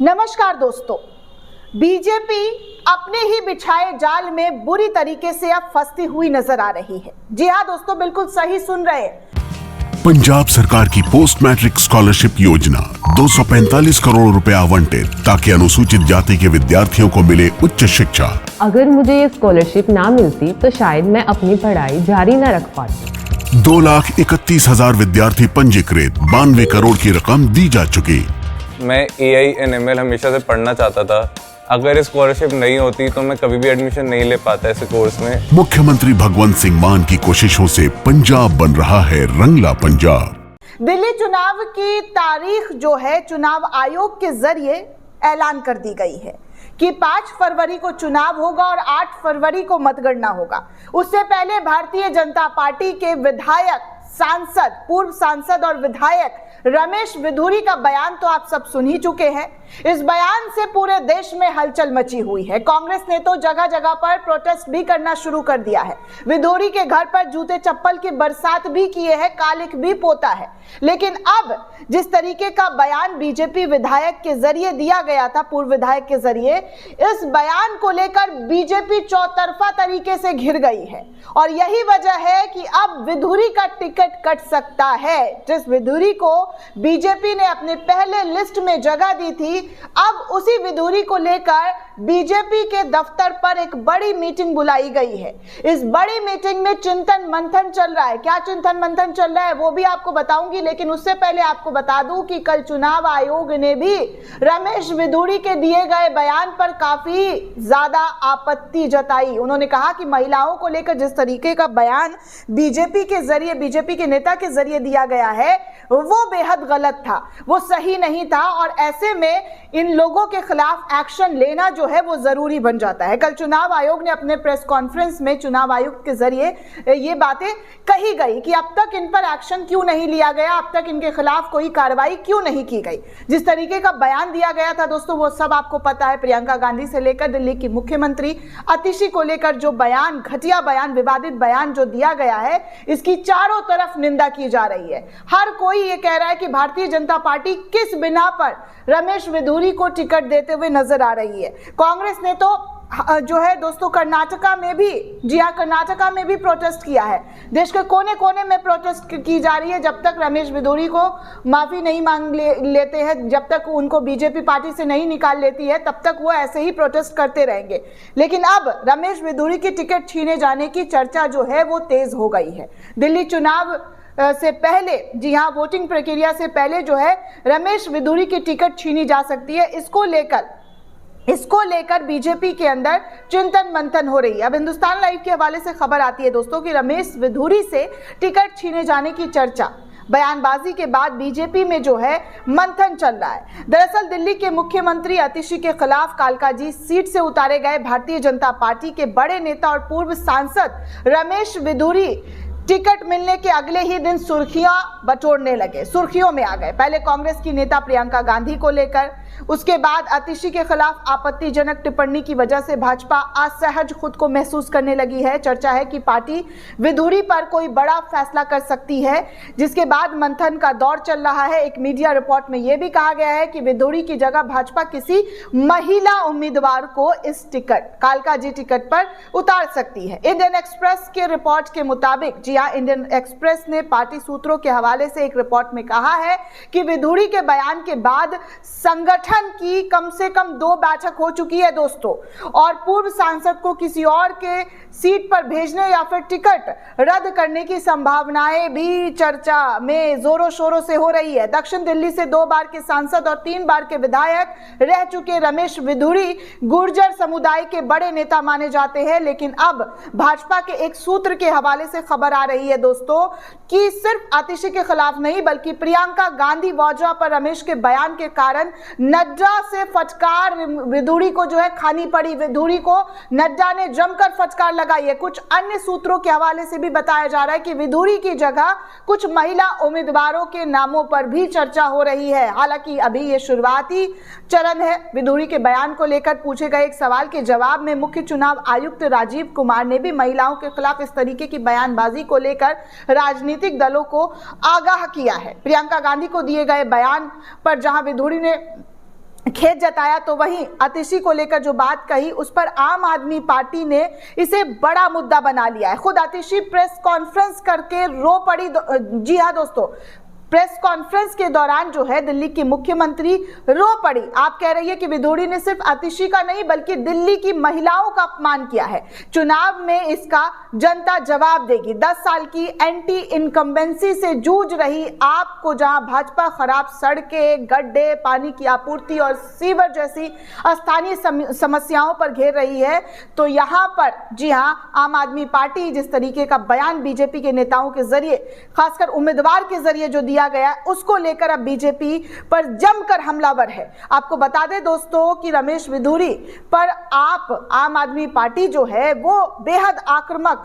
नमस्कार दोस्तों, बीजेपी अपने ही बिछाए जाल में बुरी तरीके से अब फंसती हुई नजर आ रही है। जी हाँ दोस्तों, बिल्कुल सही सुन रहे हैं। पंजाब सरकार की पोस्ट मैट्रिक स्कॉलरशिप योजना 245 करोड़ रुपए आवंटित ताकि अनुसूचित जाति के विद्यार्थियों को मिले उच्च शिक्षा। अगर मुझे ये स्कॉलरशिप ना मिलती तो शायद मैं अपनी पढ़ाई जारी न रख पाती। 2,31,000 विद्यार्थी पंजीकृत, 92 करोड़ की रकम दी जा चुकी। मैं AI/ML हमेशा से पढ़ना चाहता था। अगर स्कॉलरशिप नहीं होती तो मैं कभी भी एडमिशन नहीं ले पाता ऐसे कोर्स में। मुख्यमंत्री भगवंत सिंह मान की कोशिशों से पंजाब बन रहा है रंगला पंजाब। दिल्ली चुनाव की तारीख जो है चुनाव आयोग के जरिए ऐलान कर दी गई है कि 5 फरवरी को चुनाव होगा और 8 फरवरी को मतगणना होगा। उससे पहले भारतीय जनता पार्टी के विधायक, सांसद, पूर्व सांसद और विधायक रमेश विधुरी का बयान तो आप सब सुन ही चुके हैं। इस बयान से पूरे देश में हलचल मची हुई है। कांग्रेस ने तो जगह जगह पर प्रोटेस्ट भी करना शुरू कर दिया है। विधुरी के घर पर जूते चप्पल की बरसात भी किए हैं, कालिख भी पोता है। लेकिन अब जिस तरीके का बयान बीजेपी विधायक के जरिए दिया गया था, पूर्व विधायक के जरिए, इस बयान को लेकर बीजेपी चौतरफा तरीके से घिर गई है और यही वजह है कि अब विधुरी का टिकट कट सकता है। जिस विधुरी को बीजेपी ने अपने पहले लिस्ट में जगह दी थी, अब उसी विधुरी को लेकर बीजेपी के दफ्तर पर एक बड़ी मीटिंग बुलाई गई है। इस बड़ी मीटिंग में चिंतन मंथन चल रहा है। क्या चिंतन मंथन चल रहा है वो भी आपको बताऊंगी, लेकिन उससे पहले आपको बता दूं कि कल चुनाव आयोग ने भी रमेश विधुरी के दिए गए बयान पर काफी ज्यादा आपत्ति जताई। उन्होंने कहा कि महिलाओं को लेकर जिस तरीके का बयान बीजेपी के जरिए, बीजेपी के नेता के जरिए दिया गया है, वो बेहद गलत था, वो सही नहीं था और ऐसे में इन लोगों के खिलाफ एक्शन लेना जो है वो जरूरी बन जाता है। कल चुनाव आयोग ने अपने प्रेस कॉन्फ्रेंस में चुनाव आयुक्त के जरिए ये बातें कही गई कि अब तक इन पर एक्शन क्यों नहीं लिया गया, अब तक इनके खिलाफ कोई कार्रवाई क्यों नहीं की गई। जिस तरीके का बयान दिया गया था दोस्तों, वो सब आपको पता है। प्रियंका गांधी से लेकर दिल्ली की मुख्यमंत्री आतिशी को लेकर जो बयान, घटिया बयान, विवादित बयान जो दिया गया है, इसकी चारों तरफ निंदा की जा रही है। हर कोई ये कह रहा है कि भारतीय जनता पार्टी किस बिना पर रमेश विधुरी को टिकट देते हुए नजर आ रही है। कांग्रेस ने तो जो है दोस्तों कर्नाटका में भी, जी हाँ, कर्नाटका में भी प्रोटेस्ट किया है। देश के कोने कोने में प्रोटेस्ट की जा रही है। जब तक रमेश विधुरी को माफी नहीं मांग लेते हैं, जब तक उनको बीजेपी पार्टी से नहीं निकाल लेती है, तब तक वो ऐसे ही प्रोटेस्ट करते रहेंगे। लेकिन अब रमेश विधुरी की टिकट छीने जाने की चर्चा जो है वो तेज हो गई है। दिल्ली चुनाव से पहले, जी हाँ, वोटिंग प्रक्रिया से पहले जो है रमेश विधुरी की टिकट छीनी जा सकती है। इसको लेकर बीजेपी के अंदर चिंतन मंथन हो रही है। अब हिंदुस्तान लाइव के हवाले से खबर आती है दोस्तों कि रमेश विधुरी से टिकट छीने जाने की चर्चा, बयानबाजी के बाद बीजेपी में जो है मंथन चल रहा है। दरअसल दिल्ली के मुख्यमंत्री आतिशी के खिलाफ कालकाजी सीट से उतारे गए भारतीय जनता पार्टी के बड़े नेता और पूर्व सांसद रमेश विधुरी टिकट मिलने के अगले ही दिन सुर्खियां बटोरने लगे, सुर्खियों में आ गए। पहले कांग्रेस की नेता प्रियंका गांधी को लेकर, उसके बाद आतिशी के खिलाफ आपत्तिजनक टिप्पणी की वजह से भाजपा असहज खुद को महसूस करने लगी है। चर्चा है कि पार्टी विधुरी पर कोई बड़ा फैसला कर सकती है, जिसके बाद मंथन का दौर चल रहा है। एक मीडिया रिपोर्ट में यह भी कहा गया है कि विधुरी की जगह भाजपा किसी महिला उम्मीदवार को इस टिकट, कालकाजी टिकट पर उतार सकती है। इंडियन एक्सप्रेस के रिपोर्ट के मुताबिक, जी हाँ, इंडियन एक्सप्रेस ने पार्टी सूत्रों के हवाले से एक रिपोर्ट में कहा है कि विधुरी के बयान के बाद संगठन की कम से कम 2 बैठक हो चुकी है दोस्तों, और पूर्व सांसद को किसी और के सीट पर भेजने या फिर टिकट रद्द करने की संभावनाएं भी चर्चा में जोरों शोरों से हो रही है। दक्षिण दिल्ली से 2 बार के सांसद और 3 बार के विधायक रह चुके रमेश विधुरी गुर्जर समुदाय के बड़े नेता माने जाते हैं। लेकिन अब भाजपा के एक सूत्र के हवाले से खबर आ रही है दोस्तों कि सिर्फ आतिशी के खिलाफ नहीं, बल्कि प्रियंका गांधी वाड्रा पर रमेश के बयान के कारण नड्डा से फटकार विधुरी को जो है खानी पड़ी। विधुरी को नड्डा ने जमकर फटकार लगाई है। कुछ अन्य सूत्रों के हवाले से भी बताया जा रहा है कि विधुरी की जगह कुछ महिला उम्मीदवारों के नामों पर भी चर्चा हो रही है। हालांकि अभी ये शुरुआती चरण है। विधुरी के बयान को लेकर पूछे गए एक सवाल के जवाब में मुख्य चुनाव आयुक्त राजीव कुमार ने भी महिलाओं के खिलाफ इस तरीके की बयानबाजी को लेकर राजनीतिक दलों को आगाह किया है। प्रियंका गांधी को दिए गए बयान पर जहां विधुरी ने खेद जताया, तो वहीं आतिशी को लेकर जो बात कही उस पर आम आदमी पार्टी ने इसे बड़ा मुद्दा बना लिया है। खुद आतिशी प्रेस कॉन्फ्रेंस करके रो पड़ी। जी हाँ दोस्तों, प्रेस कॉन्फ्रेंस के दौरान जो है दिल्ली की मुख्यमंत्री रो पड़ी। आप कह रही है कि विदुरी ने सिर्फ आतिशी का नहीं बल्कि दिल्ली की महिलाओं का अपमान किया है। चुनाव में इसका जनता जवाब देगी। 10 साल की एंटी इनकम्बेंसी से जूझ रही आपको जहां भाजपा खराब सड़कें, गड्ढे, पानी की आपूर्ति और सीवर जैसी स्थानीय समस्याओं पर घेर रही है, तो यहां पर जी हां आम आदमी पार्टी जिस तरीके का बयान बीजेपी के नेताओं के जरिए, खासकर उम्मीदवार के जरिए जो दिया गया, उसको लेकर अब बीजेपी पर जमकर हमलावर है। आपको बता दें दोस्तों कि रमेश विधुरी पर आप आम आदमी पार्टी जो है वो बेहद आक्रामक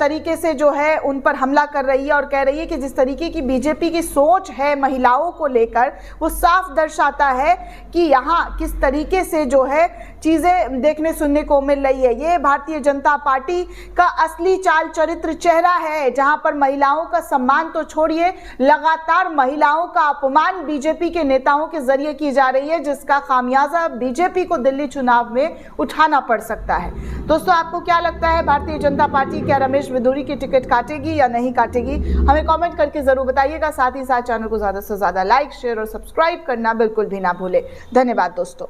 तरीके से जो है उन पर हमला कर रही है और कह रही है कि जिस तरीके की बीजेपी की सोच है महिलाओं को लेकर, वो साफ दर्शाता है कि यहाँ किस तरीके से जो है चीजें देखने सुनने को मिल रही है। ये भारतीय जनता पार्टी का असली चाल चरित्र चेहरा है, जहां पर महिलाओं का सम्मान तो छोड़िए, लगातार महिलाओं का अपमान बीजेपी के नेताओं के जरिए की जा रही है, जिसका खामियाजा बीजेपी को दिल्ली चुनाव में उठाना पड़ सकता है। दोस्तों, आपको क्या लगता है, भारतीय जनता पार्टी क्या रमेश विधुरी की टिकट काटेगी या नहीं काटेगी? हमें कमेंट करके जरूर बताइएगा। साथ ही साथ चैनल को ज्यादा से ज्यादा लाइक, शेयर और सब्सक्राइब करना बिल्कुल भी ना भूले। धन्यवाद दोस्तों।